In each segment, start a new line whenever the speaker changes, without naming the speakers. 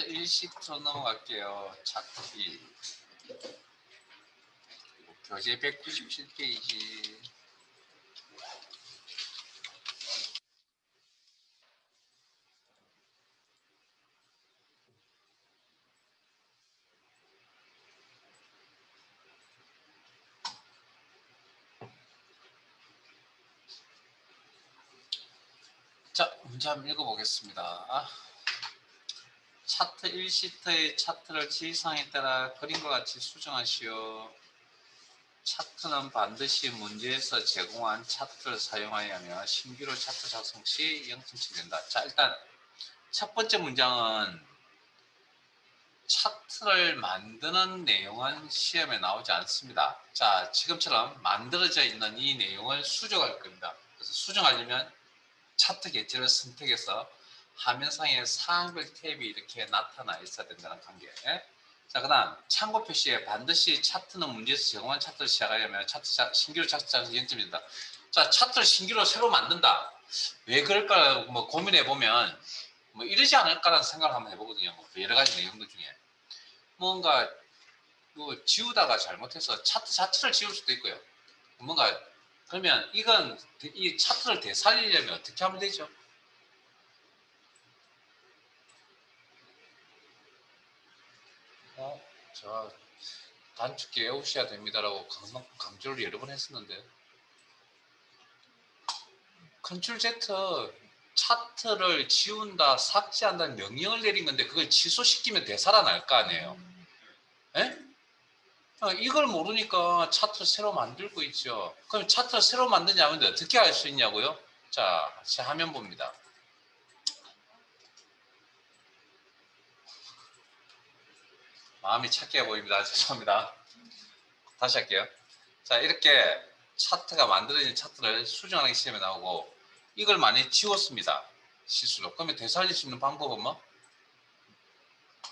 차트 1시트로 넘어갈게요. 차트 1. 교재 197페이지. 자, 문제 한번 읽어보겠습니다. 차트 1시트의 차트를 지시사항에 따라 그림과 같이 수정하시오. 차트는 반드시 문제에서 제공한 차트를 사용하여야 하며 신규로 차트 작성 시 0점씩 된다. 자, 일단 첫 번째 문장은 차트를 만드는 내용은 시험에 나오지 않습니다. 자, 지금처럼 만들어져 있는 이 내용을 수정할 겁니다. 그래서 수정하려면 차트 객지를 선택해서 화면상에 사항별 탭이 이렇게 나타나 있어야 된다는 관계. 자, 그 다음 참고 표시에 반드시 차트는 문제에서 제공한 차트를 시작하려면 신규로 차트 작성 0점입니다. 자, 차트를 신규로 새로 만든다. 왜 그럴까 뭐 고민해 보면 뭐 이러지 않을까라는 생각을 한번 해보거든요. 여러 가지 내용들 중에 뭔가 뭐 지우다가 잘못해서 차트 자체를 지울 수도 있고요. 뭔가 그러면 이건 이 차트를 되살리려면 어떻게 하면 되죠? 저 단축키 외우셔야 됩니다라고 강조를 여러 번 했었는데 컨트롤 Z 차트를 지운다 삭제한다는 명령을 내린 건데 그걸 취소시키면 되살아날 거 아니에요. 에? 이걸 모르니까 차트 새로 만들고 있죠. 그럼 차트를 새로 만드냐면 어떻게 알 수 있냐고요? 자, 제 화면 봅니다. 마음이 착해 보입니다. 죄송합니다. 다시 할게요. 자, 이렇게 차트가 만들어진 차트를 수정하는 시험에 나오고 이걸 많이 지웠습니다. 실수로. 그러면 되살릴 수 있는 방법은 뭐?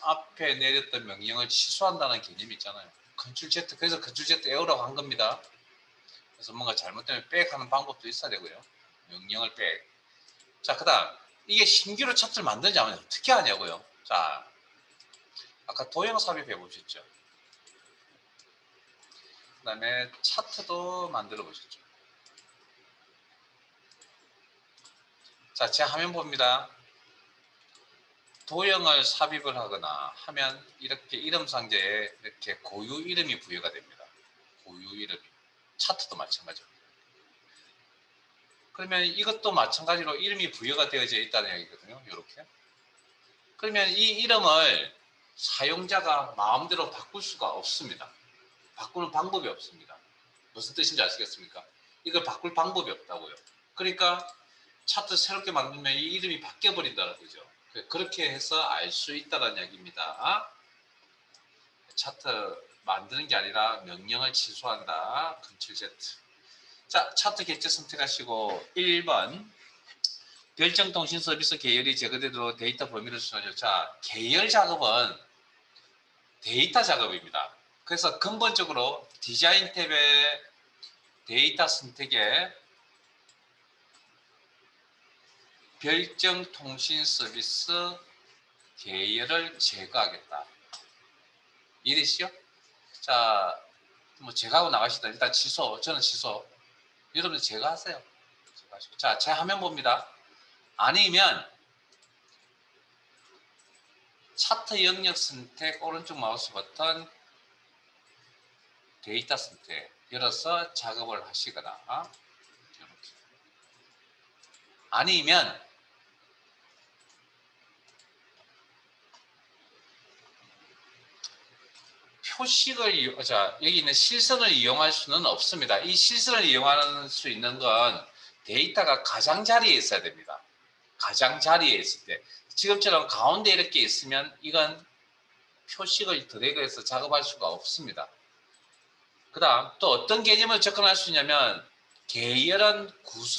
앞에 내렸던 명령을 취소한다는 개념이 있잖아요. 컨트롤 Z, 그래서 컨트롤 Z 에어라고 한 겁니다. 그래서 뭔가 잘못되면 백 하는 방법도 있어야 되고요. 명령을 백. 자, 그 다음 이게 신규로 차트를 만들자면 어떻게 하냐고요. 자, 아까 도형 삽입해 보셨죠. 그 다음에 차트도 만들어 보셨죠. 자, 제 화면 봅니다. 도형을 삽입을 하거나 하면 이렇게 이름 상자에 이렇게 고유 이름이 부여가 됩니다. 고유 이름이. 차트도 마찬가지입니다. 그러면 이것도 마찬가지로 이름이 부여가 되어져 있다는 얘기거든요. 이렇게. 그러면 이 이름을 사용자가 마음대로 바꿀 수가 없습니다. 바꾸는 방법이 없습니다. 무슨 뜻인지 아시겠습니까? 이걸 바꿀 방법이 없다고요. 그러니까 차트 새롭게 만들면 이 이름이 바뀌어버린다는 거죠. 그렇게 해서 알 수 있다는 이야기입니다. 차트 만드는 게 아니라 명령을 취소한다. 컨트롤 Z. 자, 차트 객체 선택하시고 1번 별정통신 서비스 계열이 제거되도록 데이터 범위를 수정하죠. 자, 계열 작업은 데이터 작업입니다. 그래서 근본적으로 디자인 탭에 데이터 선택에 별정통신 서비스 계열을 제거하겠다. 이해되시죠? 자, 뭐 제거하고 나가시다. 일단 취소. 저는 취소. 여러분들 제거하세요. 자, 제 화면 봅니다. 아니면 차트 영역 선택 오른쪽 마우스 버튼 데이터 선택 열어서 작업을 하시거나 이렇게. 아니면 표식을 자, 여기 있는 실선을 이용할 수는 없습니다. 이 실선을 이용할 수 있는 건 데이터가 가장자리에 있어야 됩니다. 가장자리에 있을 때 지금처럼 가운데 이렇게 있으면 이건 표식을 드래그해서 작업할 수가 없습니다. 그 다음 또 어떤 개념을 접근할 수 있냐면 계열은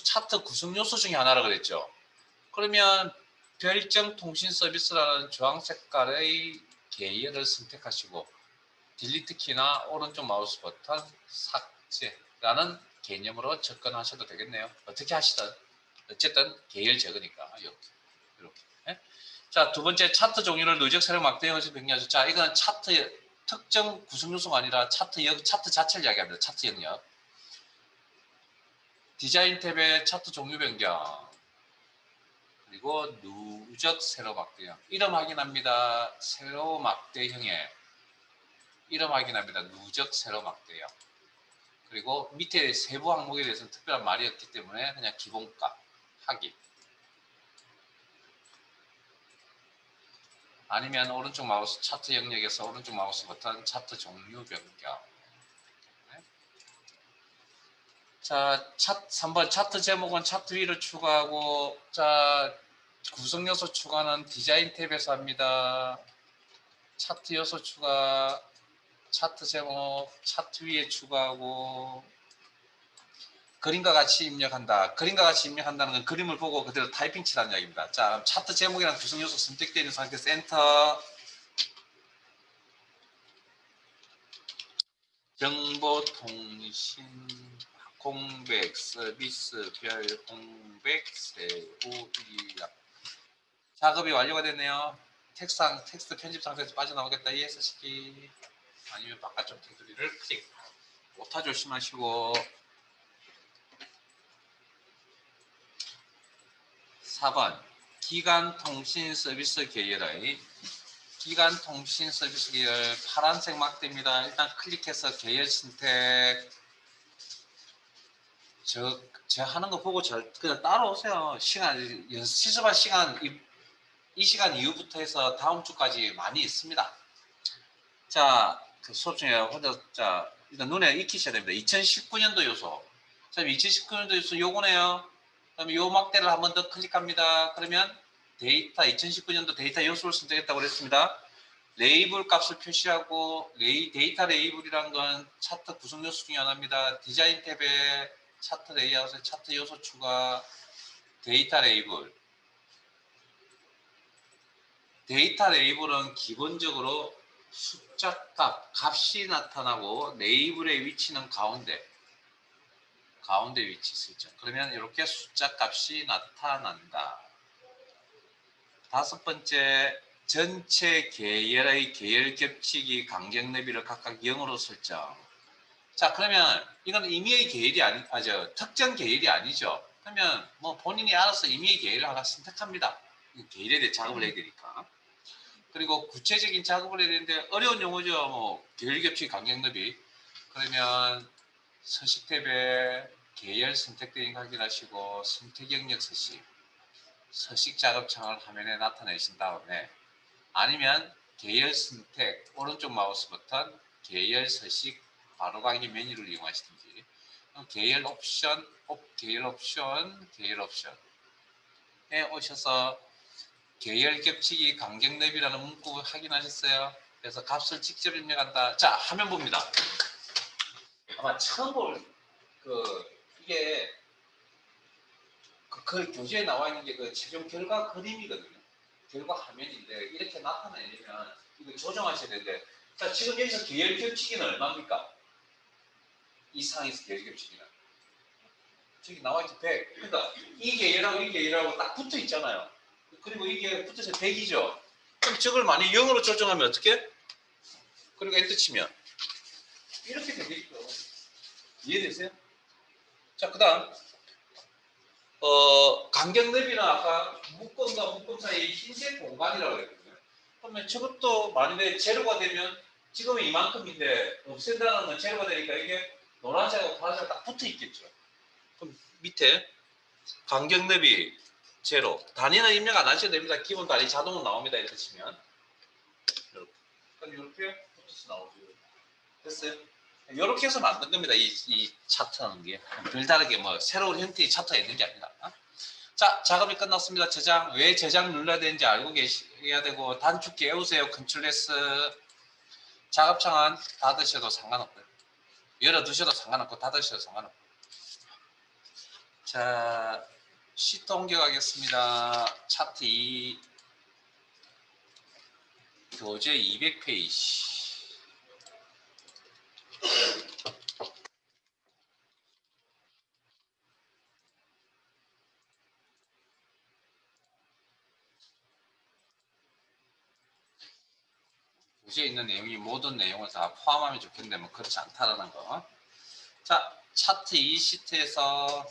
차트 구성 요소 중에 하나라고 그랬죠. 그러면 별정 통신 서비스라는 주황 색깔의 계열을 선택하시고 딜리트 키나 오른쪽 마우스 버튼 삭제라는 개념으로 접근하셔도 되겠네요. 어떻게 하시든 어쨌든 계열 제거니까 이렇게. 네? 자, 두 번째 차트 종류를 누적 세력 막대형에서 병리하죠. 자, 이거는 차트 특정 구성 요소가 아니라 차트 자체를 이야기합니다. 차트 영역. 디자인 탭의 차트 종류 변경. 그리고 누적 세로 막대형. 이름 확인합니다. 세로 막대형에 이름 확인합니다. 누적 세로 막대형. 그리고 밑에 세부 항목에 대해서는 특별한 말이 없기 때문에 그냥 기본값 확인. 아니면 오른쪽 마우스 차트 영역에서 오른쪽 마우스 버튼 차트 종류 변경. 자, 3번 차트 제목은 차트 위로 추가하고, 자, 구성 요소 추가는 디자인 탭에서 합니다. 차트 요소 추가, 차트 제목, 차트 위에 추가하고, 그림과 같이 입력한다. 그림과 같이 입력한다는 건 그림을 보고 그대로 타이핑 치라는 이야기입니다. 자, 차트 제목이랑 구성 요소 선택되어 있는 상태에서 엔터. 정보통신 공백 서비스별 공백 세부 인력. 작업이 완료가 됐네요. 텍스트 편집 상태에서 빠져나오겠다. ESC키 아니면 바깥쪽 테두리를 클릭. 오타 조심하시고. 4번 기간통신 서비스 계열의 기간통신 서비스 계열 파란색 막대입니다. 일단 클릭해서 계열 선택. 저 하는 거 보고 그냥 따라오세요. 실습할 시간 이 시간 이후부터 해서 다음 주까지 많이 있습니다. 자, 그 수업 중에 혼자 일단 눈에 익히셔야 됩니다. 2019년도 요소. 자, 2019년도 요소 요거네요. 그다음에 요 막대를 한 번 더 클릭합니다. 그러면 데이터 2019년도 데이터 요소를 선택했다고 그랬습니다. 레이블 값을 표시하고 데이터 레이블이란 건 차트 구성 요소 중에 하나입니다. 디자인 탭에 차트 레이아웃에 차트 요소 추가, 데이터 레이블. 데이터 레이블은 기본적으로 숫자 값이 나타나고 레이블의 위치는 가운데 위치 쓰죠. 그러면 이렇게 숫자 값이 나타난다. 다섯 번째, 전체 계열의 계열 겹치기 간격 너비를 각각 0으로 설정. 자, 그러면 이건 임의의 계열이 특정 계열이 아니죠. 그러면 뭐 본인이 알아서 임의의 계열을 하나 선택합니다. 계열에 대해 작업을 해야 되니까. 그리고 구체적인 작업을 해야 되는데 어려운 용어죠. 뭐 계열 겹치기 간격 너비. 그러면 서식 탭에 계열 선택되는 거 확인하시고 선택 영역 서식 작업 창을 화면에 나타내신 다음에 아니면 계열 선택 오른쪽 마우스 버튼 계열 서식 바로가기 메뉴를 이용하시든지 계열 옵션에 오셔서 계열 겹치기 간격 너비라는 문구 확인하셨어요? 그래서 값을 직접 입력한다. 자, 화면 봅니다. 아마 처음 볼 이게 그 교재에 나와 있는 게 그 최종 결과 그림이거든요. 결과 화면인데 이렇게 나타내려면 이거 조정하셔야 되는데, 자, 지금 여기서 계열 겹치기는 얼마입니까? 이 상에서 계열 겹치기는 저기 나와 있죠. 100. 그러니까 이 계열하고 딱 붙어 있잖아요. 그리고 이게 붙어서 100이죠. 그럼 저걸 만약 0으로 조정하면 어떻게? 그리고 엔터 치면 이렇게 되겠죠. 이해되세요? 자, 그 다음 간격 너비는 아까 묶음과 묶음 사이 흰색 공간이라고 그랬거든요. 그러면 저것도 만약에 제로가 되면 지금은 이만큼인데 없앤다는 건 제로가 되니까 이게 노란색하고 파란색 딱 붙어 있겠죠. 그럼 밑에 간격 너비 제로. 단위는 입력 안 하셔도 됩니다. 기본 단위 자동으로 나옵니다. 이렇게 치면. 이렇게. 그럼 이렇게 붙어서 나오죠. 됐어요? 이렇게 해서 만든 겁니다. 이 차트하는 게. 별다르게 뭐 새로운 형태의 차트가 있는 게 아니라. 자, 작업이 끝났습니다. 저장. 왜 저장 눌러야 되는지 알고 계셔야 되고, 단축키 외우세요. 컨트롤 S. 작업창은 닫으셔도 상관없고요. 열어두셔도 상관없고, 닫으셔도 상관없고. 자, 시트 옮겨가겠습니다. 차트 2. 교재 200페이지. 위에 있는 내용이 모든 내용을 다 포함하면 좋겠는데 뭐 그렇지 않다라는 거. 자, 차트 2 시트에서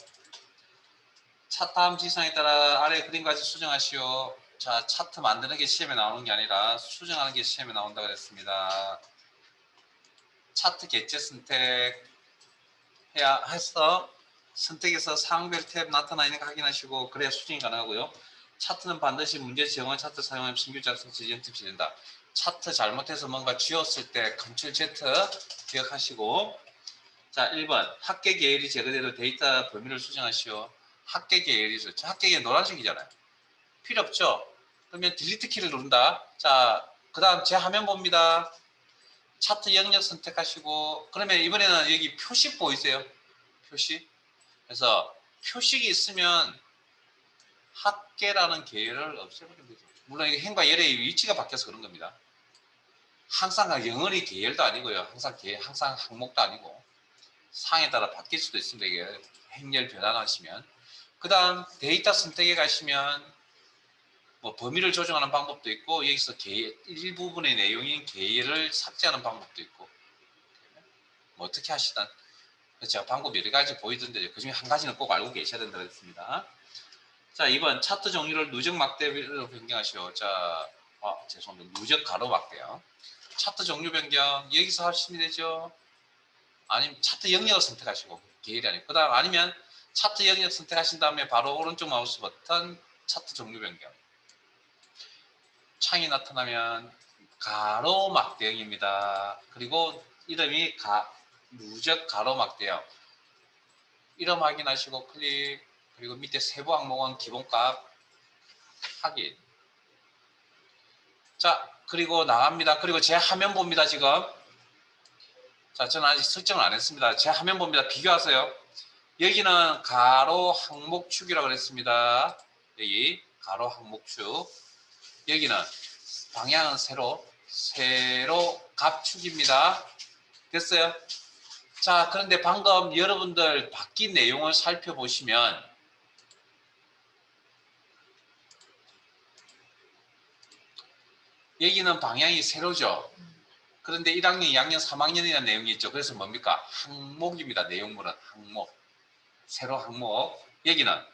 차트 다음 지시사항에 따라 아래 그림까지 수정하시오. 자, 차트 만드는 게 시험에 나오는 게 아니라 수정하는 게 시험에 나온다 그랬습니다. 차트 객체 선택 해야 해서 선택에서 사항별 탭 나타나 있는 거 확인하시고 그래야 수정이 가능하고요. 차트는 반드시 문제 지정한 차트 사용하면 신규 작성 시 연습이 된다. 차트 잘못해서 뭔가 지웠을 때 Ctrl Z 기억하시고. 자, 1번 합계 계열이 제거되도 데이터 범위를 수정하시오. 합계 계열이 합계 계열 노란색이잖아요. 필요 없죠. 그러면 딜리트 키를 누른다. 자, 그 다음 제 화면 봅니다. 차트 영역 선택하시고 그러면 이번에는 여기 표식 보이세요? 표식. 그래서 표식이 있으면 합계라는 계열을 없애버리면 되죠. 물론 이게 행과 열의 위치가 바뀌어서 그런 겁니다. 항상 영원히 계열도 아니고요. 항상 항목도 아니고 상에 따라 바뀔 수도 있습니다. 이게 행렬 변환하시면. 그 다음 데이터 선택에 가시면 뭐 범위를 조정하는 방법도 있고 여기서 일부분의 내용인 계열을 삭제하는 방법도 있고 뭐 어떻게 하시든 제가 방법 여러 가지 보이던데 그중에 한 가지는 꼭 알고 계셔야 된다고 했습니다. 자, 2번 차트 종류를 누적 막대로 변경하시오. 자, 죄송합니다. 누적 가로 막대요. 차트 종류 변경 여기서 하시면 되죠. 아니면 차트 영역을 선택하시고 계열이 아니고 그 다음 아니면 차트 영역 선택하신 다음에 바로 오른쪽 마우스 버튼 차트 종류 변경 창이 나타나면 가로막대형입니다. 그리고 이름이 누적 가로막대형. 이름 확인하시고 클릭. 그리고 밑에 세부 항목은 기본값 확인. 자, 그리고 나갑니다. 그리고 제 화면 봅니다. 지금. 자, 저는 아직 설정을 안 했습니다. 제 화면 봅니다. 비교하세요. 여기는 가로 항목축이라고 그랬습니다. 여기 가로 항목축. 여기는 방향은 세로 갑축입니다. 됐어요? 자, 그런데 방금 여러분들 바뀐 내용을 살펴보시면 여기는 방향이 세로죠. 그런데 1학년, 2학년, 3학년이라는 내용이 있죠. 그래서 뭡니까? 항목입니다. 내용물은 항목. 세로 항목. 여기는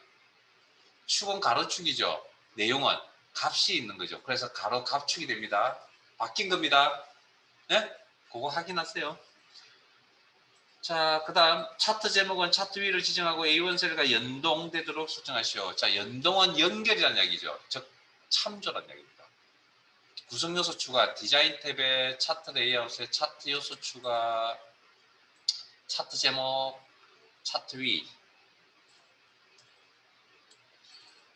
축은 가로축이죠. 내용은 값이 있는 거죠. 그래서 가로 값축이 됩니다. 바뀐 겁니다. 네? 그거 확인하세요. 자, 그 다음 차트 제목은 차트 위를 지정하고 A1 셀과 연동되도록 설정하시오. 자, 연동은 연결이라는 이야기죠. 즉 참조라는 이야기입니다. 구성 요소 추가, 디자인 탭에 차트 레이아웃에 차트 요소 추가, 차트 제목, 차트 위,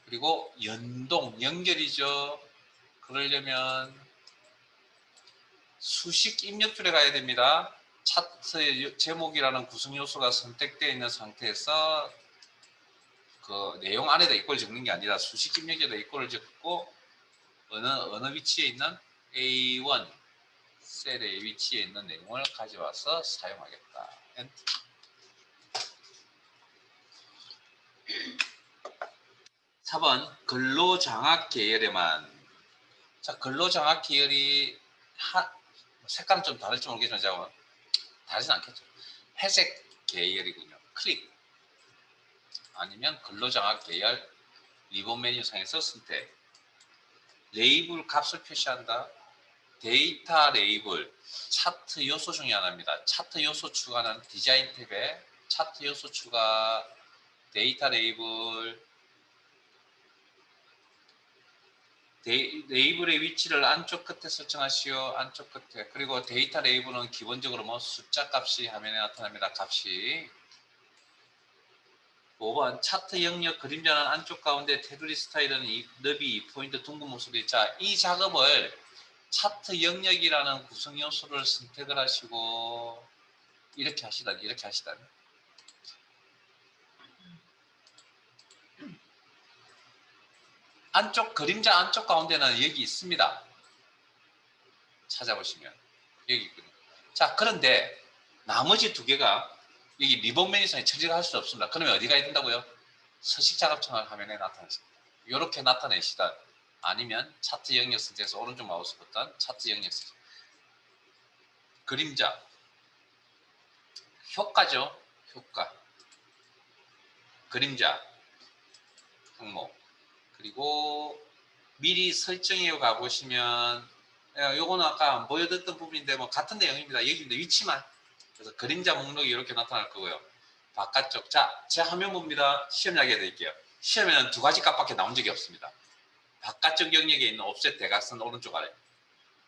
그리고 연동, 연결이죠. 그러려면 수식 입력줄에 가야 됩니다. 차트 제목이라는 구성 요소가 선택되어 있는 상태에서 그 내용 안에다 이꼴 적는 게 아니라 수식 입력에다 이꼴을 적고 어느 위치에 있는 A1 셀의 위치에 있는 내용을 가져와서 사용하겠다. 엔터. 4번 근로장악 계열에만. 자, 근로장악 계열이 색깔은 좀 다를지 모르겠지만 제가 다르진 않겠죠. 회색 계열이군요. 클릭 아니면 근로장악 계열 리본 메뉴상에서 선택. 레이블 값을 표시한다. 데이터 레이블 차트 요소 중에 하나입니다. 차트 요소 추가는 디자인 탭에 차트 요소 추가 데이터 레이블 레이블의 위치를 안쪽 끝에 설정하시오. 안쪽 끝에. 그리고 데이터 레이블은 기본적으로 뭐 숫자 값이 화면에 나타납니다. 값이. 5번 차트 영역 그림자는 안쪽 가운데 테두리 스타일은 너비 2포인트 둥근 모습이. 자, 이 작업을 차트 영역이라는 구성 요소를 선택을 하시고 이렇게 하시다니. 안쪽 그림자 안쪽 가운데는 여기 있습니다. 찾아보시면 여기 있거든요. 자, 그런데 나머지 두 개가 여기 리본 메뉴상에 처리를 할 수 없습니다. 그러면 어디 가야 된다고요? 서식 작업창을 화면에 나타냈습니다. 이렇게 나타내시다. 아니면 차트 영역 선택에서 오른쪽 마우스 버튼 차트 영역 선택. 그림자, 효과죠. 효과, 그림자 항목. 그리고 미리 설정해 가보시면 요거는 아까 안 보여드렸던 부분인데 뭐 같은 내용입니다. 여기인데 위치만. 그래서 그림자 목록이 이렇게 나타날 거고요. 바깥쪽. 자, 제 화면 봅니다. 시험 이야기 해드릴게요. 시험에는 두 가지 값밖에 나온 적이 없습니다. 바깥쪽 영역에 있는 옵셋 대각선 오른쪽 아래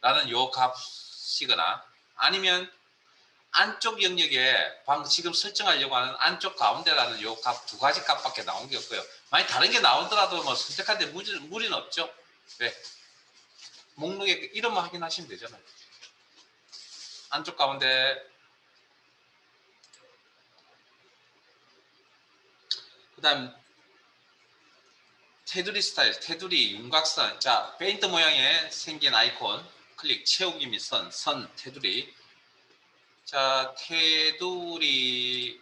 라는 요 값이거나 아니면 안쪽 영역에 방금 지금 설정하려고 하는 안쪽 가운데라는 요 값 두 가지 값밖에 나온 게 없고요. 만약 다른 게 나오더라도 뭐 선택하는데 무리는 없죠. 왜? 목록에 이름만 확인하시면 되잖아요. 안쪽 가운데 그 다음 테두리 스타일, 테두리, 윤곽선. 자, 페인트 모양에 생긴 아이콘 클릭, 채우기 및 선, 테두리. 자, 테두리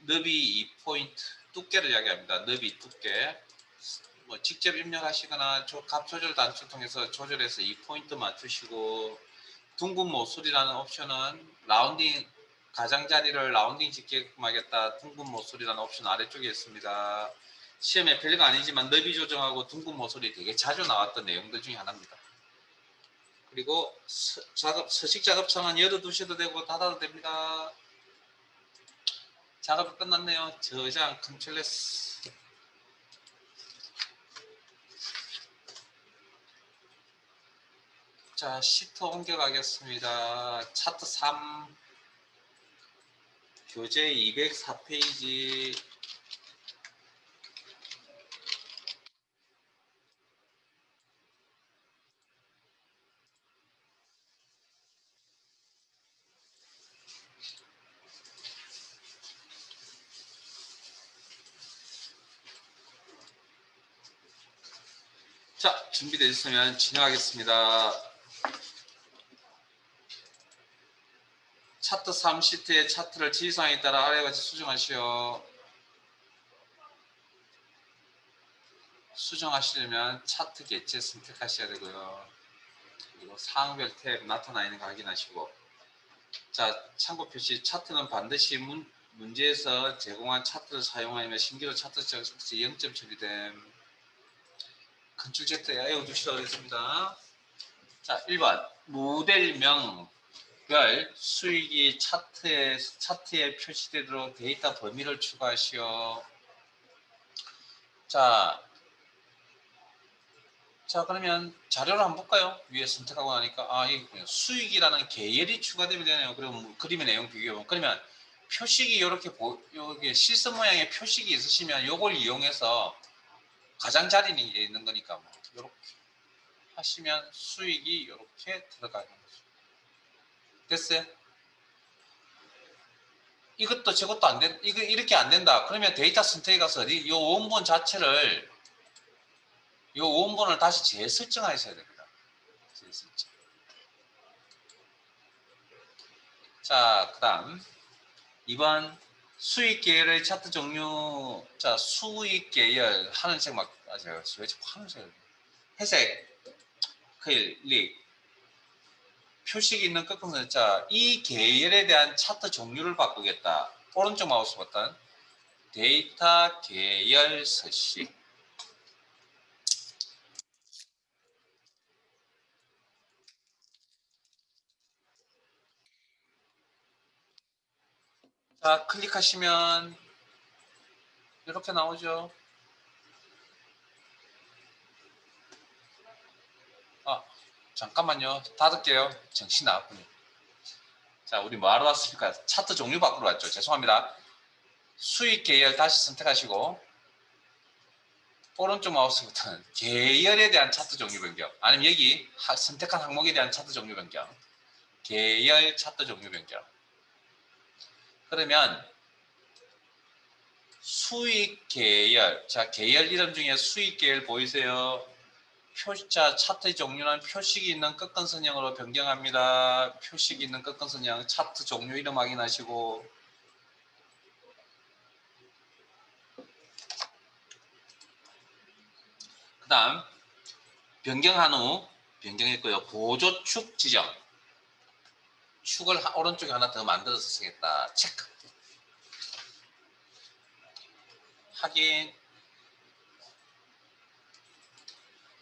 너비 2포인트, 두께를 이야기합니다. 너비, 두께. 뭐 직접 입력하시거나 값 조절 단추를 통해서 조절해서 2포인트 맞추시고, 둥근 모서리라는 옵션은 라운딩, 가장자리를 라운딩 짓게끔 하겠다. 둥근 모서리라는 옵션 아래쪽에 있습니다. 시험에 별거 아니지만 너비 조정하고 둥근 모서리 되게 자주 나왔던 내용들 중에 하나입니다. 그리고 서식 작업창은 열어두셔도 되고 닫아도 됩니다. 작업이 끝났네요. 저장 컨트롤 S. 자, 시트 옮겨가겠습니다. 차트 3 교재 204페이지. 자, 준비되셨으면 진행하겠습니다. 차트 3 시트의 차트를 지시사항에 따라 아래와 같이 수정하시오. 수정하시려면 차트 개체 선택하셔야 되고요. 그리고 사항별 탭 나타나 있는 거 확인하시고. 자, 참고 표시. 차트는 반드시 문제에서 제공한 차트를 사용하며 신기로 차트 적시 0점 처리됨. 컨트롤 Z에 외워두시라고 했습니다. 자, 1번 모델명 별 수익이 차트에 표시되도록 데이터 범위를 추가하시오. 자, 그러면 자료를 한번 볼까요? 위에 선택하고 나니까 이게 수익이라는 계열이 추가되면 되네요. 그럼 그림의 내용 비교해보면. 그러면 표식이 이렇게 여기 실선 모양의 표식이 있으시면 이걸 이용해서 가장자리에 있는 거니까 이렇게 하시면 수익이 이렇게 들어가는 거죠. 됐어요? 이것도 저것도 안 된, 이거 이렇게 안 된다. 그러면 데이터 선택에 가서 이 원본 자체를 이 원본을 다시 재설정하셔야 됩니다. 재설정. 자, 그 다음 2번 수익 계열의 차트 종류. 자, 수익 계열 하늘색 제가 왜 자꾸 하늘색을 회색, 클릭, 표식이 있는 꺾은. 자, 이 계열에 대한 차트 종류를 바꾸겠다. 오른쪽 마우스 버튼 데이터 계열 서식. 자, 클릭하시면 이렇게 나오죠. 잠깐만요. 닫을게요. 정신 나갔군요. 자, 우리 뭐 하러 왔습니까? 차트 종류 바꾸러 왔죠. 죄송합니다. 수익 계열 다시 선택하시고 오른쪽 마우스 버튼 계열에 대한 차트 종류 변경. 아니면 여기 선택한 항목에 대한 차트 종류 변경. 계열 차트 종류 변경. 그러면 수익 계열. 자, 계열 이름 중에 수익 계열 보이세요? 차트의 종류는 표식이 있는 꺾은 선형으로 변경합니다. 표식이 있는 꺾은 선형. 차트 종류 이름 확인하시고. 그 다음 변경한 후 변경했고요. 보조축 지정. 축을 오른쪽에 하나 더 만들어서 쓰겠다. 체크. 확인.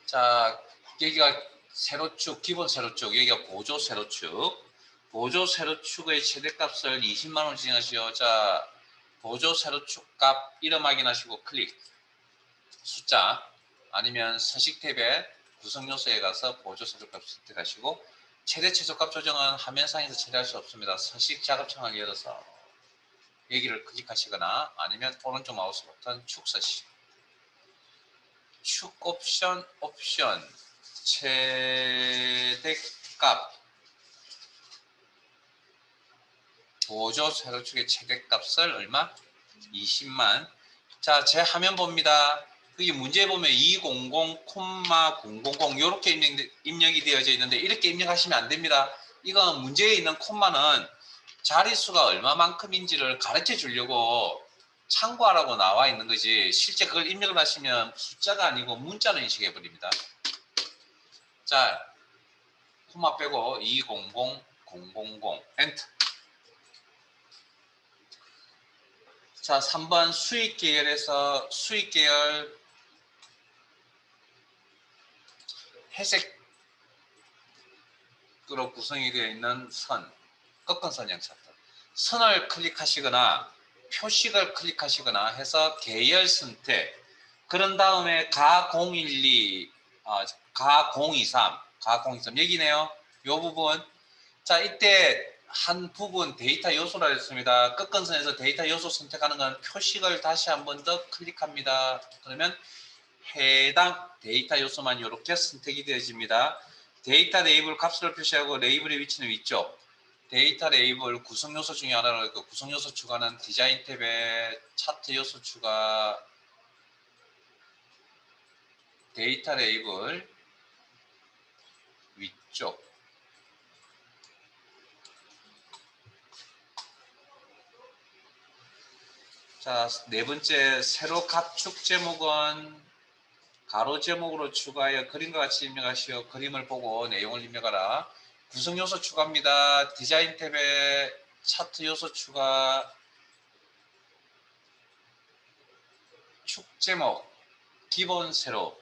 자, 여기가 세로축, 기본 세로축, 여기가 보조 세로축. 보조 세로축의 최대값을 20만원 지정하시오. 자, 보조 세로축 값 이름 확인하시고 클릭. 숫자 아니면 서식 탭에 구성 요소에 가서 보조 세로값 선택하시고 최대 최소값 조정은 화면상에서 처리할 수 없습니다. 서식 작업창을 열어서 여기를 클릭하시거나 아니면 오른쪽 마우스 버튼 축 서식. 축 옵션 최대값 보조 세로축의 최대값을 얼마? 20만. 자, 제 화면 봅니다. 여기 문제 보면 200,000 이렇게 입력이 되어져 있는데 이렇게 입력하시면 안 됩니다. 이건 문제에 있는 콤마는 자릿수가 얼마만큼인지를 가르쳐 주려고 참고하라고 나와 있는 거지 실제 그걸 입력을 하시면 숫자가 아니고 문자로 인식해 버립니다. 자, 콤마 빼고 200,000 엔터. 자, 3번 수익 계열에서 수익 계열 회색으로 구성이 되어 있는 선, 꺾은 선형 차트. 선을 클릭하시거나 표식을 클릭하시거나 해서 계열 선택. 그런 다음에 가 012, 가 023, 가 023 여기네요. 요 부분. 자, 이때 한 부분 데이터 요소라 했습니다. 꺾은 선에서 데이터 요소 선택하는 건 표식을 다시 한 번 더 클릭합니다. 그러면 해당 데이터 요소만 이렇게 선택이 되어집니다. 데이터 레이블 값을 표시하고 레이블의 위치는 위쪽. 데이터 레이블 구성 요소 중에 하나로 그 구성 요소 추가는 디자인 탭에 차트 요소 추가, 데이터 레이블 위쪽. 자, 네 번째 세로 가축 제목은 가로 제목으로 추가하여 그림과 같이 입력하시어 그림을 보고 내용을 입력하라. 구성 요소 추가입니다. 디자인 탭에 차트 요소 추가, 축 제목, 기본 세로.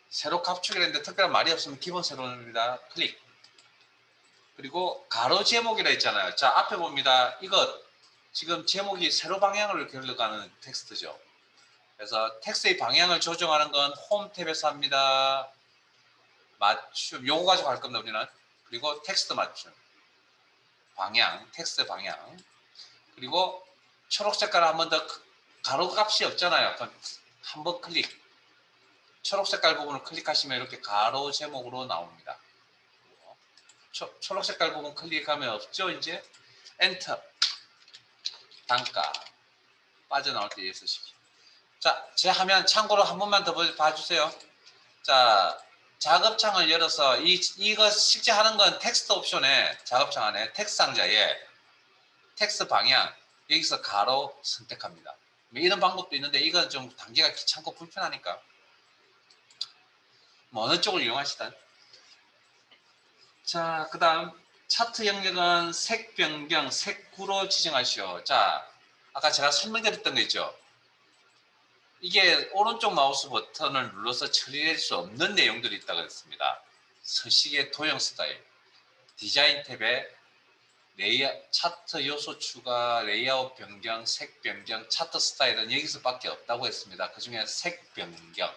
세로 가축이라는데 특별한 말이 없으면 기본 세로입니다. 클릭. 그리고 가로 제목이라 했잖아요. 자, 앞에 봅니다. 이것 지금 제목이 세로 방향을 결러가는 텍스트죠. 그래서 텍스트의 방향을 조정하는 건 홈 탭에서 합니다. 맞춤, 요거 가지고 할 겁니다, 우리는. 그리고 텍스트 맞춤. 방향, 텍스트 방향. 그리고 초록 색깔 한 번 더 가로 값이 없잖아요. 한 번 클릭. 초록 색깔 부분을 클릭하시면 이렇게 가로 제목으로 나옵니다. 초록 색깔 부분 클릭하면 없죠, 이제? 엔터. 단가. 빠져나올 때 예서 시키. 자, 제 화면 참고로 한 번만 더 봐주세요. 자, 작업창을 열어서 이거 실제 하는 건 텍스트 옵션에 작업창 안에 텍스트 상자에 텍스트 방향 여기서 가로 선택합니다. 이런 방법도 있는데 이건 좀 단계가 귀찮고 불편하니까 뭐 어느 쪽을 이용하시든. 자, 그 다음 차트 영역은 색 변경, 색구로 지정하시오. 자, 아까 제가 설명드렸던 거 있죠. 이게 오른쪽 마우스 버튼을 눌러서 처리할 수 없는 내용들이 있다고 했습니다. 서식의 도형 스타일, 디자인 탭에 차트 요소 추가, 레이아웃 변경, 색 변경, 차트 스타일은 여기서밖에 없다고 했습니다. 그 중에 색 변경,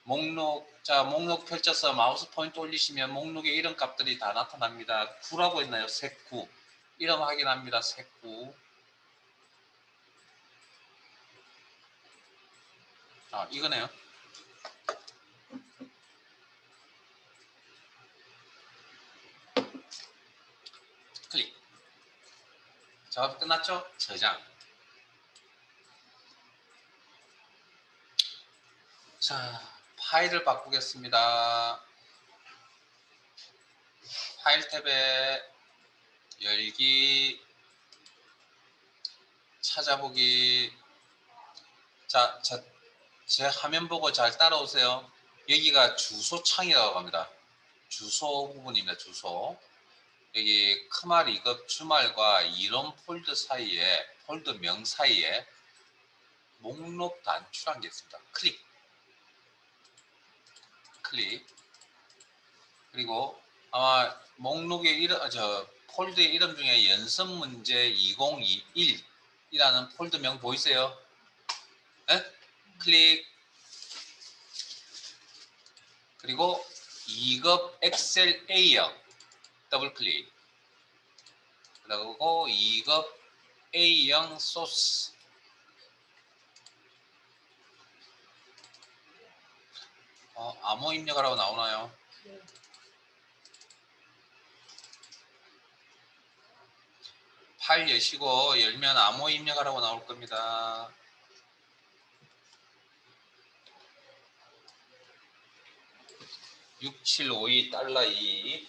목록, 자, 목록 펼쳐서 마우스 포인트 올리시면 목록에 이런 값들이 다 나타납니다. 9라고 했나요? 색 9. 이름 확인합니다. 색 9. 이거네요. 클릭. 작업 끝났죠? 저장. 자, 파일을 바꾸겠습니다. 파일 탭에 열기, 찾아보기. 자, 제 화면 보고 잘 따라오세요. 여기가 주소창이라고 합니다. 주소 부분입니다. 주소. 여기 크말 2급 주말과 이론 폴더 사이에 폴더명 사이에 목록 단추란 게 있습니다. 클릭. 그리고 아마 목록의 이름, 폴더의 이름 중에 연습 문제 2021이라는 폴더명 보이세요? 네? 클릭. 그리고 2급 엑셀 A형 더블 클릭. 그리고 2급 A형 소스. 암호 입력하라고 나오나요?
네.
파일 여시고 열면 암호 입력하라고 나올 겁니다. $6752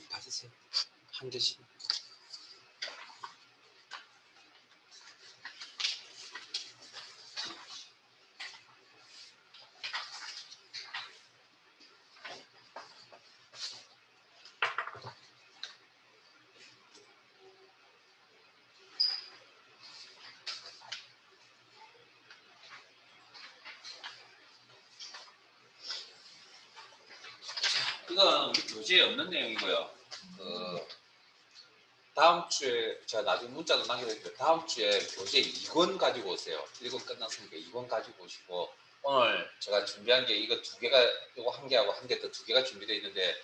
받으세요. 한 개씩. 이건 우리 교재에 없는 내용이고요. 다음 주에 제가 나중에 문자도 남겨드릴게요. 다음 주에 교재 2권 가지고 오세요. 1권 끝났으니까 2권 가지고 오시고, 오늘 제가 준비한 게 이거 2개가, 이거 1개하고 1개 더 2개가 준비되어 있는데,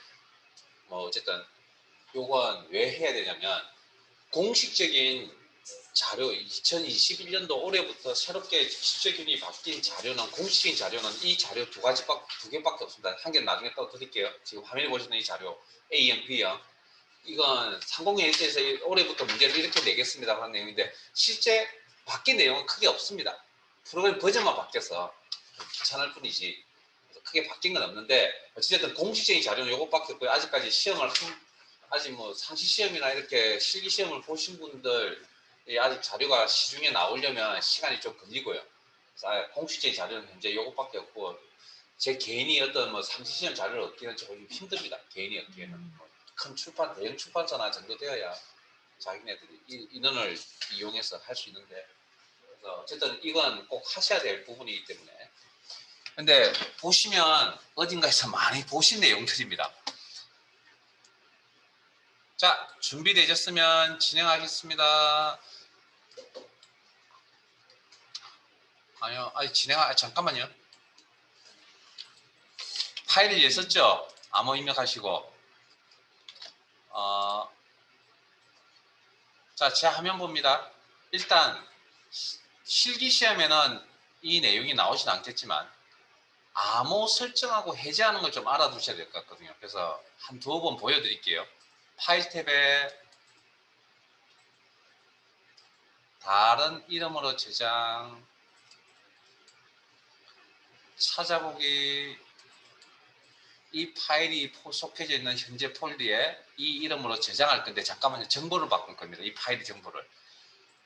뭐 어쨌든 요건 왜 해야 되냐면 공식적인 자료 2021년도 올해부터 새롭게 실적균이 바뀐 자료는, 공식적인 자료는 이 자료 두 개밖에 없습니다. 한 개는 나중에 또 드릴게요. 지금 화면에 보시는 이 자료 A형, B형, 이건 상공회의에서 올해부터 문제를 이렇게 내겠습니다 하는 내용인데 실제 바뀐 내용은 크게 없습니다. 프로그램 버전만 바뀌어서 귀찮을 뿐이지 크게 바뀐 건 없는데, 어쨌든 공식적인 자료는 이것밖에 없고요. 아직까지 시험을 아직 뭐 상시 시험이나 이렇게 실기 시험을 보신 분들 아직 자료가 시중에 나오려면 시간이 좀 걸리고요. 그래서 공식적인 자료는 현재 이것밖에 없고, 제 개인이 어떤 뭐 상시 시험 자료를 얻기는 조금 힘듭니다. 개인이 얻기에는 큰 출판, 대형 출판사나 정도 되어야 자기네들이 인원을 이용해서 할 수 있는데, 그래서 어쨌든 이건 꼭 하셔야 될 부분이기 때문에. 근데 보시면 어딘가에서 많이 보신 내용들입니다. 자, 준비되셨으면 진행하겠습니다. 아니요, 잠깐만요. 파일을 냈었죠? 암호 입력하시고. 자, 제 화면 봅니다. 일단 실기 시험에는 이 내용이 나오진 않겠지만 암호 설정하고 해제하는 걸 좀 알아두셔야 될 것 같거든요. 그래서 한 두어 번 보여드릴게요. 파일 탭에 다른 이름으로 저장, 찾아보기, 이 파일이 속해져 있는 현재 폴더에 이 이름으로 저장할 건데, 잠깐만요. 정보를 바꿀 겁니다. 이 파일의 정보를.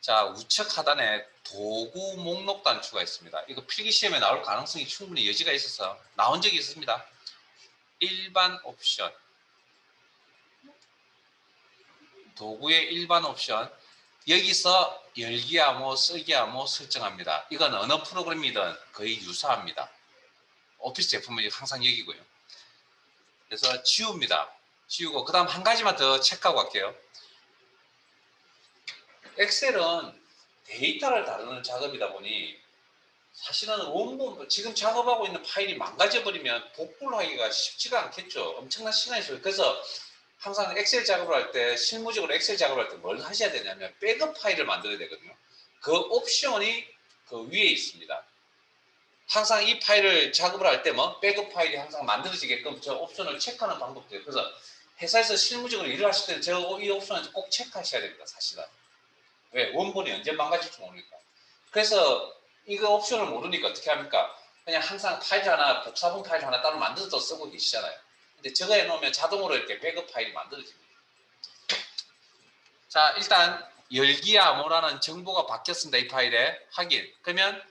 자, 우측 하단에 도구 목록 단추가 있습니다. 이거 필기시험에 나올 가능성이 충분히 여지가 있어서 나온 적이 있습니다. 일반 옵션, 도구의 일반 옵션, 여기서 열기 암호, 쓰기 암호 설정합니다. 이건 어느 프로그램이든 거의 유사합니다. 오피스 제품은 항상 여기고요. 그래서 지웁니다. 지우고 그 다음 한 가지만 더 체크하고 갈게요. 엑셀은 데이터를 다루는 작업이다 보니 사실은 원본, 지금 작업하고 있는 파일이 망가져버리면 복구를 하기가 쉽지가 않겠죠. 엄청난 시간이 소요. 그래서 항상 엑셀 작업을 할 때, 실무적으로 엑셀 작업을 할 때 뭘 하셔야 되냐면 백업 파일을 만들어야 되거든요. 그 옵션이 그 위에 있습니다. 항상 이 파일을 작업을 할 때 뭐 백업 파일이 항상 만들어지게끔 저 옵션을 체크하는 방법도 있어요. 그래서 회사에서 실무적으로 일을 하실 때는 이 옵션을 꼭 체크하셔야 됩니다. 사실은. 왜? 원본이 언제 망가질지 모르니까. 그래서 이거 옵션을 모르니까 어떻게 합니까? 그냥 항상 파일 하나, 복사본 파일 하나 따로 만들어서 쓰고 계시잖아요. 근데 저거 해놓으면 자동으로 이렇게 백업 파일이 만들어집니다. 자, 일단 열기야 뭐라는 정보가 바뀌었습니다. 이 파일에 확인. 그러면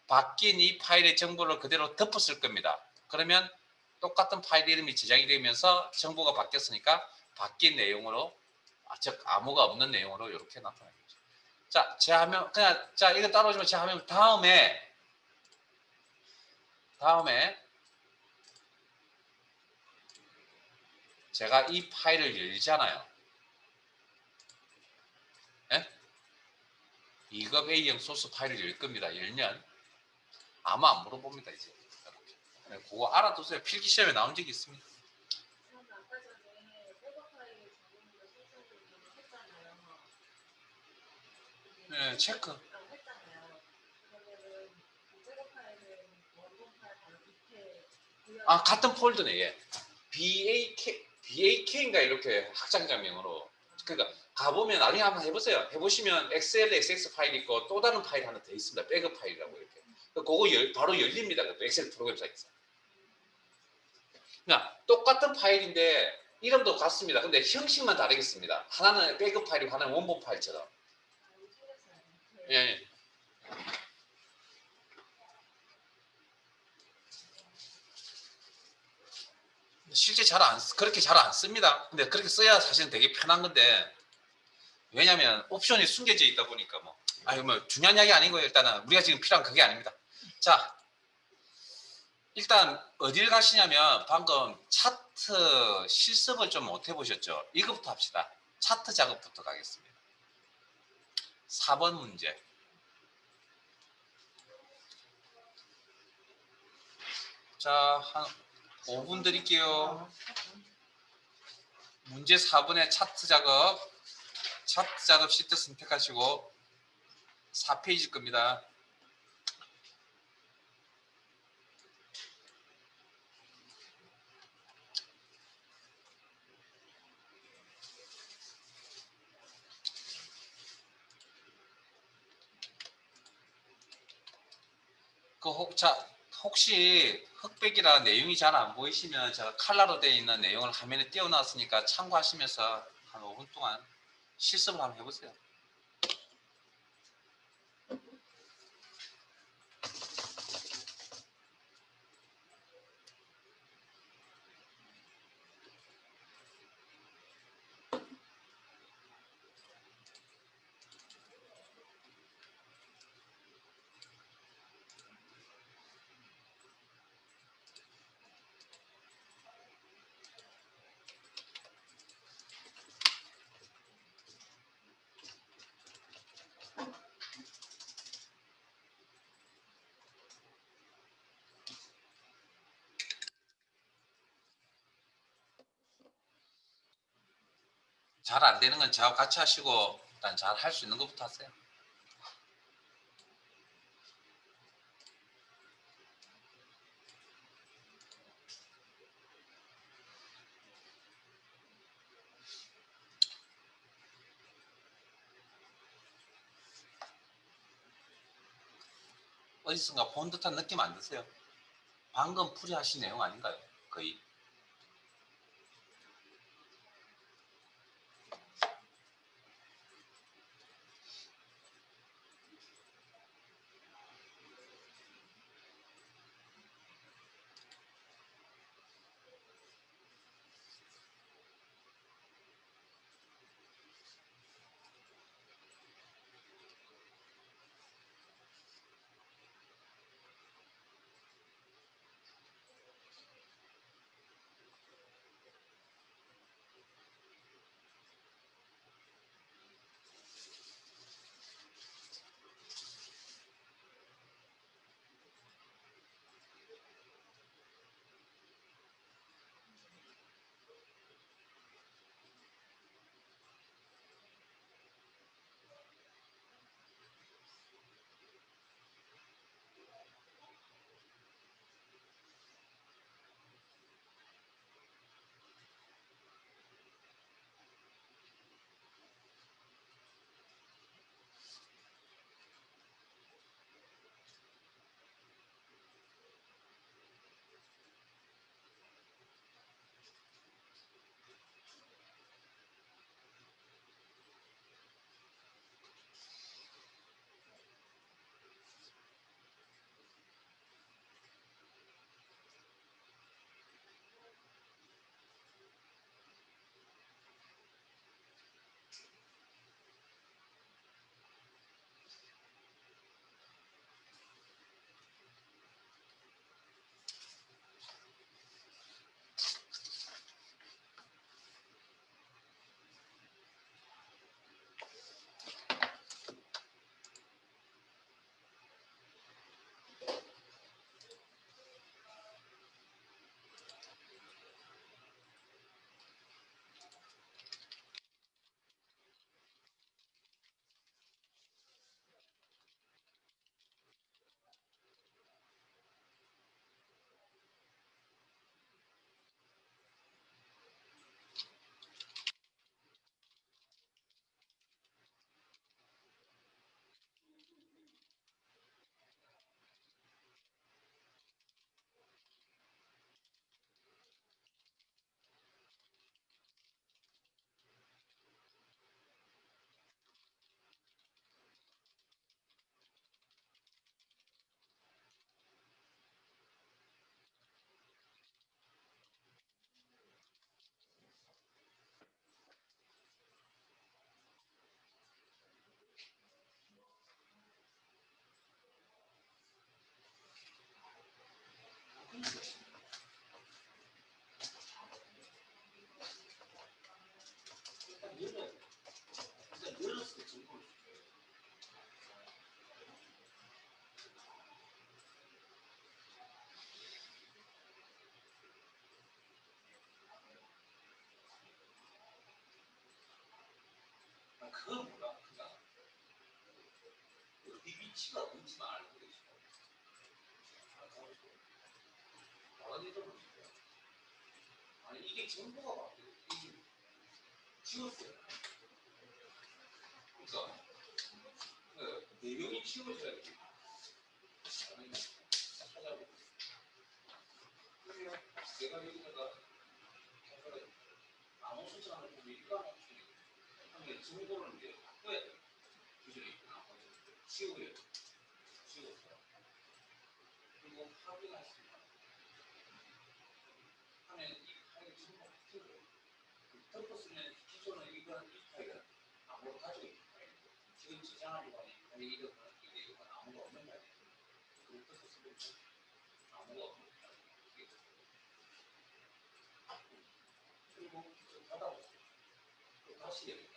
바뀐 이 파일의 정보를 그대로 덮었을 겁니다. 그러면 똑같은 파일 이름이 저장이 되면서 정보가 바뀌었으니까 바뀐 내용으로 즉 암호가 없는 내용으로 이렇게 나타나는 거죠. 자, 제 화면 그냥 자 이거 따라오시면 제 화면 다음에 제가 이 파일을 열잖아요. 예? 2급 A형 소스 파일을 열 겁니다. 열면 아마 안 물어봅니다. 이제 이렇게. 그거 알아두세요. 필기 시험에 나온 적이 있습니다. 네, 체크. 아, 같은 폴더네, 얘. BAK인가 이렇게 학장자명으로. 그러니까 가보면 나중에 한번 해보세요. 해보시면 엑셀, XX 파일 있고 또 다른 파일 하나 더 있습니다. 백업 파일이라고 이렇게. 그거 바로 열립니다. 엑셀 프로그램사에서. 그러니까 똑같은 파일인데 이름도 같습니다. 근데 형식만 다르겠습니다. 하나는 백업 파일이고 하나는 원본 파일처럼. 예. 실제 그렇게 잘 안 씁니다. 근데 그렇게 써야 사실은 되게 편한 건데, 왜냐면 옵션이 숨겨져 있다 보니까 뭐 중요한 이야기 아니고요. 일단은 우리가 지금 필요한 그게 아닙니다. 자, 일단 어딜 가시냐면 방금 차트 실습을 좀 못 해보셨죠? 이거부터 합시다. 차트 작업부터 가겠습니다. 4번 문제. 자, 한 5분 드릴게요. 문제 4번의 차트 작업 시트 선택하시고 4페이지 겁니다. 혹시 흑백이라 내용이 잘 안 보이시면 제가 칼라로 되어 있는 내용을 화면에 띄워놨으니까 참고하시면서 한 5분 동안 실습을 한번 해보세요. 잘 안 되는 건 저하고 같이 하시고 일단 잘 할 수 있는 것부터 하세요. 어디선가 본 듯한 느낌 안 드세요? 방금 풀이하신 내용 아닌가요? 거의. 그걸 몰라. 그냥 어디 위치가 뭔지만 알고 계시고 아니 이게 정보가 바뀌어요. 이게 지웠어요. 그러니까 내용이 지워져야 돼. 찾아보고 그러면 내가 여기다가 아무 숫자를 보면 일반적인 정보를 이제 바꿔야 돼. 기준이 있구나. 지워야 돼. 지웠어. 그리고 확인하시면 하면 이 파일이 전부 바뀌어요. 덮어 쓰면 기존에 이건 이 파일은 아무것도 가지고 있는 파일이고 지금 저장하려고 하는 이 파일이 이건 아무도 없는 파일이에요. 그걸 덮어 쓰면 아무도 없는 파일이에요. 그리고 좀 닫아보세요. 또 다시 여기다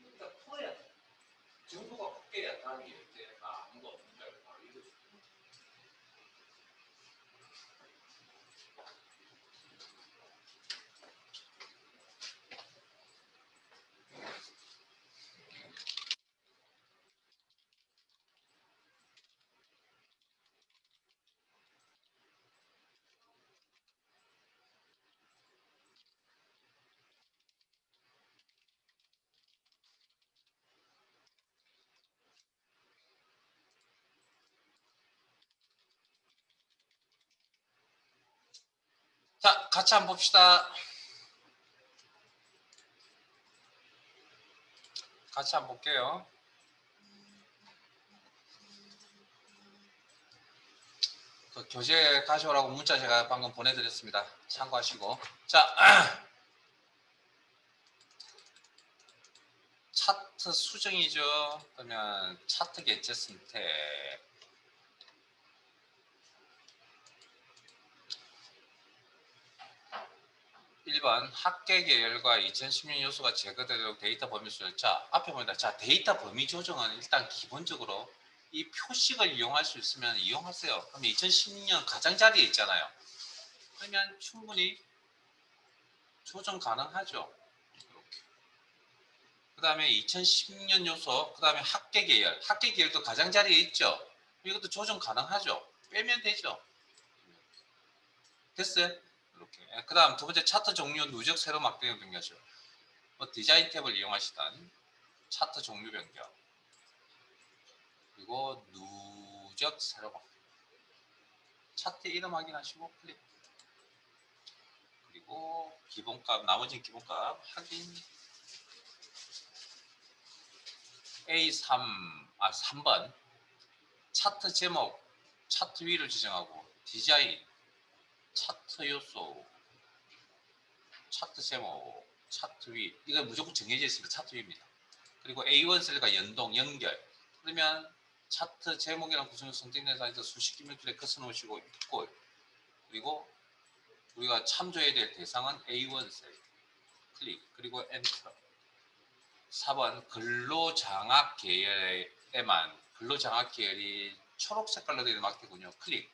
일단 풀어야 돼. 정보가 바뀌어야 다음이 이제 아무도 없는 줄 알고 바로 이거죠. 자, 같이 한번 봅시다. 같이 한번 볼게요. 그 교재 가져오라고 문자 제가 방금 보내드렸습니다. 참고하시고. 자, 차트 수정이죠. 그러면 차트 개체 선택. 1번 합계 계열과 2016 요소가 제거되도록 데이터 범위 수정. 자, 앞에 보니다. 자, 데이터 범위 조정은 일단 기본적으로 이 표식을 이용할 수 있으면 이용하세요. 그럼 2016년 가장자리에 있잖아요. 그러면 충분히 조정 가능하죠. 이렇게. 그 다음에 2016년 요소, 그 다음에 합계 계열. 합계 계열도 가장자리에 있죠. 이것도 조정 가능하죠. 빼면 되죠. 됐어요? 이렇게. 그 다음 두 번째 차트 종류 누적 세로 막대기 변경하죠. 디자인 탭을 이용하시던 차트 종류 변경. 그리고 누적 세로 막대기. 차트 이름 확인하시고 클릭. 그리고 기본값, 나머지 기본값 확인. A3번 차트 제목, 차트 위를 지정하고 디자인, 차트 요소, 차트 제목, 차트 위. 이거 무조건 정해져 있습니다. 차트 위입니다. 그리고 A1 셀과 연동, 연결. 그러면 차트 제목이랑 구성을 선택된 사이트 수식 기밀줄에 긋어 놓으시고 있고, 그리고 우리가 참조해야 될 대상은 A1 셀. 클릭. 그리고 엔터. 4번 근로장악 계열에만, 근로장악 계열이 초록 색깔로 되어 있는 막대군요. 클릭.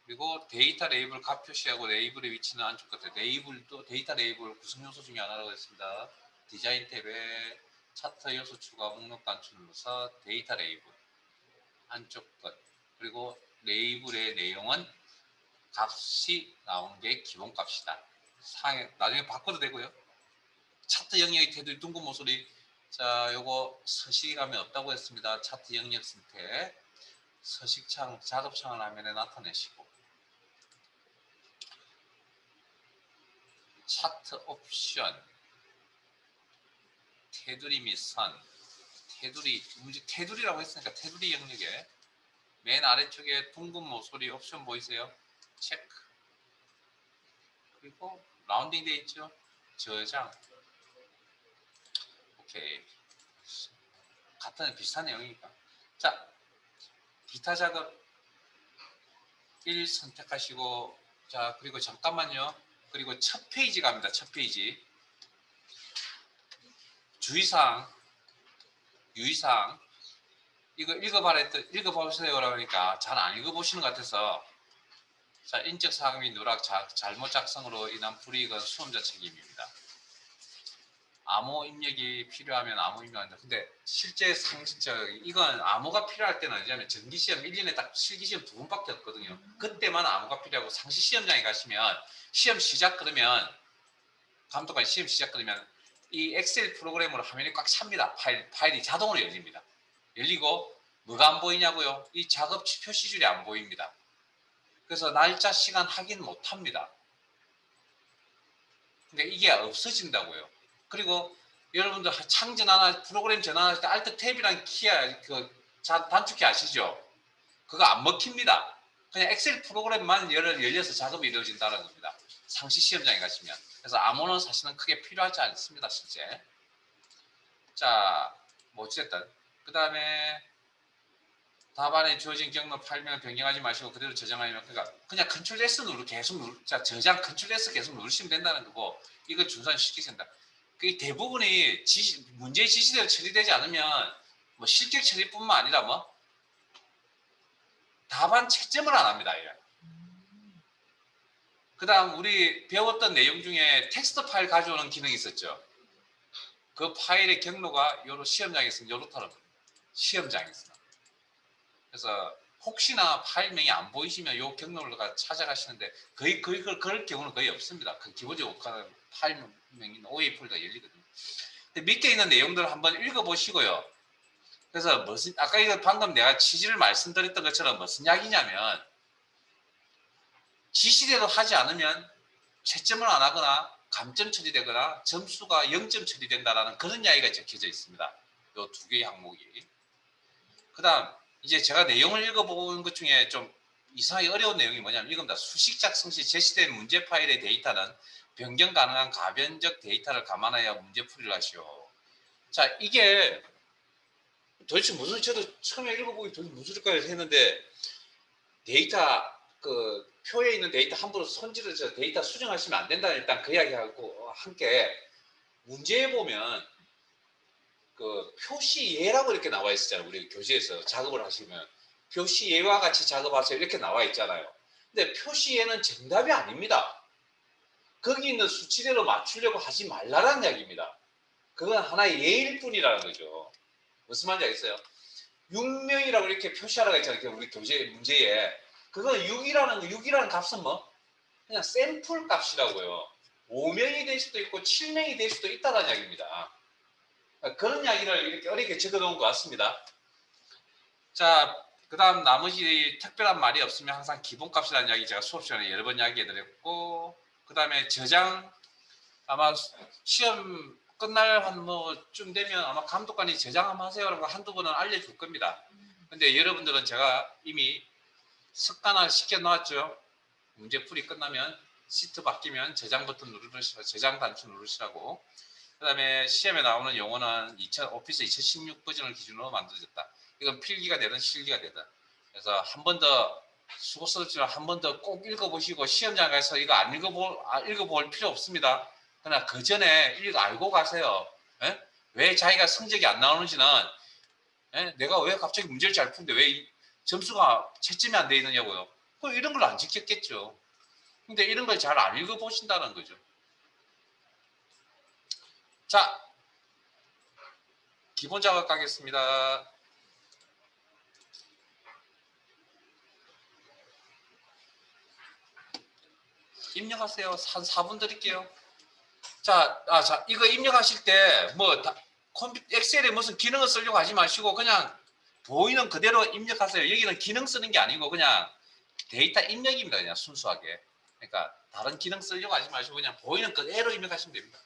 그리고 데이터 레이블 값 표시하고 레이블의 위치는 안쪽 끝에. 레이블도 데이터 레이블 구성 요소 중에 하나라고 했습니다. 디자인 탭에 차트 요소 추가 목록 단추 눌러서 데이터 레이블 안쪽 끝. 그리고 레이블의 내용은 값이 나온 게 기본 값이다. 나중에 바꿔도 되고요. 차트 영역의 테두리 둥근 모서리. 자, 요거 서식감이 없다고 했습니다. 차트 영역 선택. 서식창, 작업창을 화면에 나타내시고. 차트 옵션. 테두리 및 선. 테두리라고 했으니까 테두리 영역에 맨 아래쪽에 둥근 모서리 옵션 보이세요? 체크. 그리고 라운딩 되어 있죠? 저장. 오케이. 같은 비슷한 내용이니까. 자, 기타 작업 1 선택하시고, 자, 그리고 잠깐만요. 그리고 첫 페이지 갑니다. 첫 페이지. 주의사항. 유의사항 이거 읽어보세요라고 하니까 잘 안 읽어보시는 것 같아서 자, 인적 사항 및 누락 잘못 작성으로 인한 불이익은 수험자 책임입니다. 암호 입력이 필요하면 암호 입력한다. 근데 실제 이건 암호가 필요할 때는 아니냐면 정기시험 1년에 딱 실기시험 2번밖에 없거든요. 그때만 암호가 필요하고 상시시험장에 가시면 시험 시작 그러면 감독관 시험 시작 그러면 이 엑셀 프로그램으로 화면이 꽉 찹니다. 파일이 자동으로 열립니다. 열리고 뭐가 안 보이냐고요? 이 작업치 표시줄이 안 보입니다. 그래서 날짜 시간 확인 못 합니다. 그러니까 이게 없어진다고요. 그리고 여러분들 창 전환할 프로그램 전환할 때 Alt 탭이란 키야 그 단축키 아시죠? 그거 안 먹힙니다. 그냥 엑셀 프로그램만 열려서 작업이 이루어진다는 겁니다. 상시 시험장에 가시면. 그래서 암호는 사실은 크게 필요하지 않습니다, 실제. 자, 뭐 어쨌든 그 다음에 답안에 주어진 경로 파일명을 변경하지 마시고 그대로 저장하면 그냥 컨트롤 S 자, 저장 컨트롤 S 계속 누르시면 된다는 거고 이거 준수한 시키신다. 그 대부분이 문제의 지시대로 처리되지 않으면 뭐 실격 처리뿐만 아니라 뭐 답안 채점을 안 합니다. 그 다음 우리 배웠던 내용 중에 텍스트 파일 가져오는 기능이 있었죠. 그 파일의 경로가 요런 시험장에서는 요렇다는 겁니다. 시험장에서는. 그래서 혹시나 파일명이 안 보이시면 요 경로를 찾아가시는데 그럴 경우는 거의 없습니다. 그 기본적으로 파일명이 OA 폴더가 열리거든요. 밑에 있는 내용들을 한번 읽어보시고요. 그래서 아까 이거 방금 내가 취지를 말씀드렸던 것처럼 무슨 이야기냐면 지시대로 하지 않으면 채점을 안 하거나 감점 처리되거나 점수가 0점 처리된다라는 그런 이야기가 적혀져 있습니다. 요 두 개의 항목이. 그 다음 이제 제가 내용을 읽어본 것 중에 좀 이상하게 어려운 내용이 뭐냐면 이겁니다. 수식 작성 시 제시된 문제 파일의 데이터는 변경 가능한 가변적 데이터를 감안하여 문제 풀이를 하시오. 자, 이게 도대체 무슨 저도 처음에 읽어보기 도대체 무슨 일까 했는데 데이터 그 표에 있는 데이터 함부로 손질해서 데이터 수정하시면 안 된다. 일단 그 이야기하고 함께 문제에 보면 그 표시예라고 이렇게 나와 있었잖아요. 우리 교재에서 작업을 하시면 표시예와 같이 작업하세요 이렇게 나와 있잖아요. 근데 표시예는 정답이 아닙니다. 거기 있는 수치대로 맞추려고 하지 말라는 이야기입니다. 그건 하나의 예일 뿐이라는 거죠. 무슨 말인지 알겠어요? 6명이라고 이렇게 표시하라고 했잖아요. 우리 교재 문제에. 그건 6이라는 값은 뭐? 그냥 샘플 값이라고요. 5명이 될 수도 있고 7명이 될 수도 있다는 이야기입니다. 그런 이야기를 이렇게 어렵게 적어 놓은 것 같습니다. 자, 그 다음 나머지 특별한 말이 없으면 항상 기본값이라는 이야기 제가 수업 시간에 여러 번 이야기해 드렸고, 그 다음에 저장 아마 시험 끝날 한 뭐쯤 되면 아마 감독관이 저장 한번 하세요라고 한두 번은 알려줄 겁니다. 근데 여러분들은 제가 이미 습관화 시켜 놨죠. 문제풀이 끝나면 시트 바뀌면 저장 버튼 누르시라고, 저장 단추 누르시라고. 그 다음에 시험에 나오는 용어는 오피스 2016 버전을 기준으로 만들어졌다. 이건 필기가 되든 실기가 되든. 그래서 한 번 더 수고스럽지만 한 번 더 꼭 읽어보시고 시험장 가서 이거 안 읽어볼 필요 없습니다. 그러나 그 전에 알고 가세요. 에? 왜 자기가 성적이 안 나오는지는 내가 왜 갑자기 문제를 잘 푸는데 왜 점수가 채점이 안 돼 있느냐고요. 이런 걸 안 지켰겠죠. 근데 이런 걸 잘 안 읽어보신다는 거죠. 자, 기본 작업 가겠습니다. 입력하세요. 한 4분 드릴게요. 자, 이거 입력하실 때 뭐 엑셀에 무슨 기능을 쓰려고 하지 마시고 그냥 보이는 그대로 입력하세요. 여기는 기능 쓰는 게 아니고 그냥 데이터 입력입니다. 그냥 순수하게. 그러니까 다른 기능 쓰려고 하지 마시고 그냥 보이는 그대로 입력하시면 됩니다.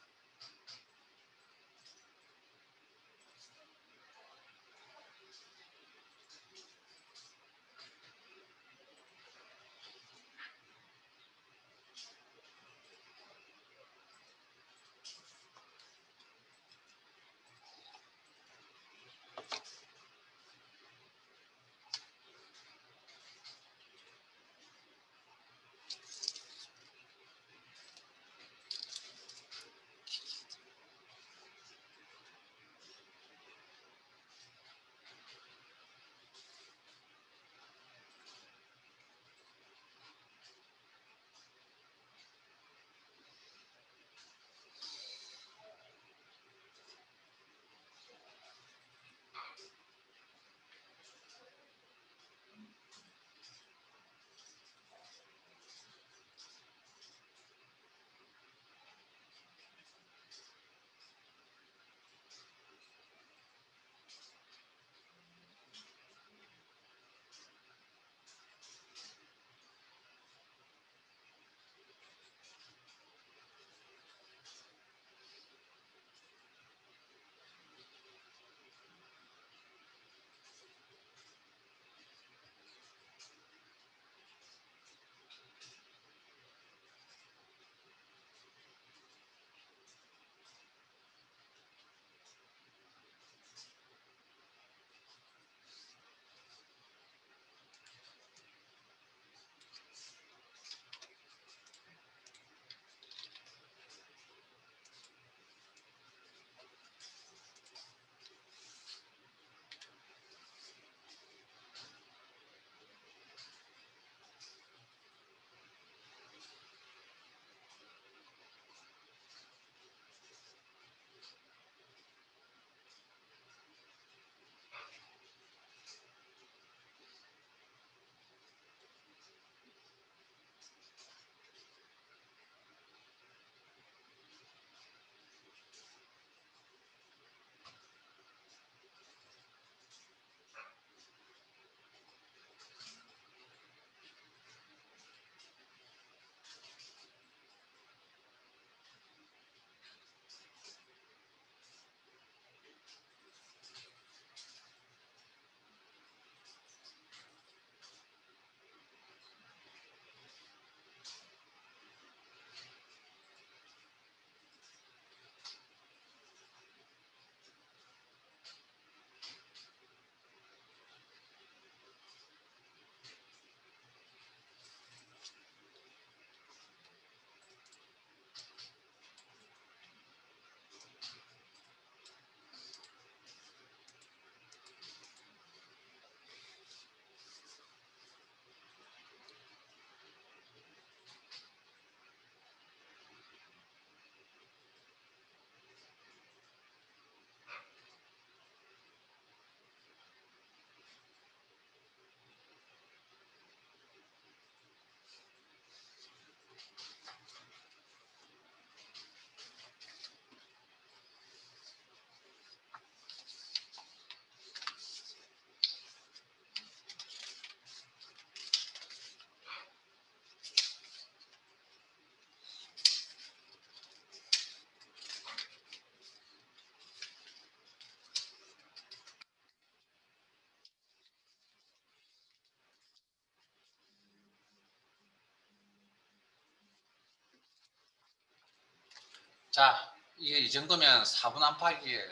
자, 이게 이 정도면 4분 안팎이에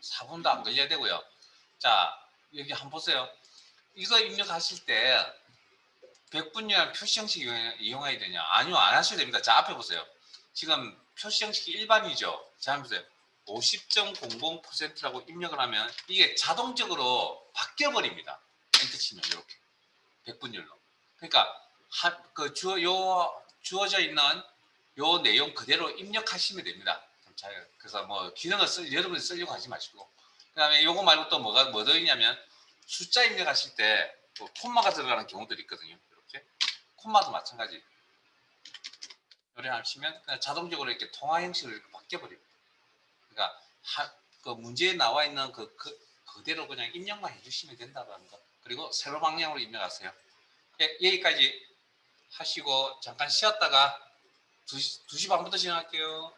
4분도 안 걸려야 되고요. 자, 여기 한번 보세요. 이거 입력하실 때 100분율 표시 형식 이용해야 되냐? 아니요, 안 하셔도 됩니다. 자, 앞에 보세요. 지금 표시 형식이 일반이죠. 자, 한번 보세요. 50.00%라고 입력을 하면 이게 자동적으로 바뀌어 버립니다. 엔터 치면 이렇게 100분율로. 그러니까 주어져 있는 요 내용 그대로 입력하시면 됩니다. 그래서 뭐 기능을 여러분이 쓰려고 하지 마시고. 그다음에 요거 말고 또 뭐 더 있냐면 숫자 입력하실 때 또 콤마가 들어가는 경우들이 있거든요. 이렇게 콤마도 마찬가지. 요래 하시면 그냥 자동적으로 이렇게 통화 형식으로 이렇게 바뀌어 버립니다. 그러니까 그 문제에 나와 있는 그대로 그냥 입력만 해주시면 된다는 거. 그리고 세로 방향으로 입력하세요. 예, 여기까지 하시고 잠깐 쉬었다가 2시 반부터 진행할게요.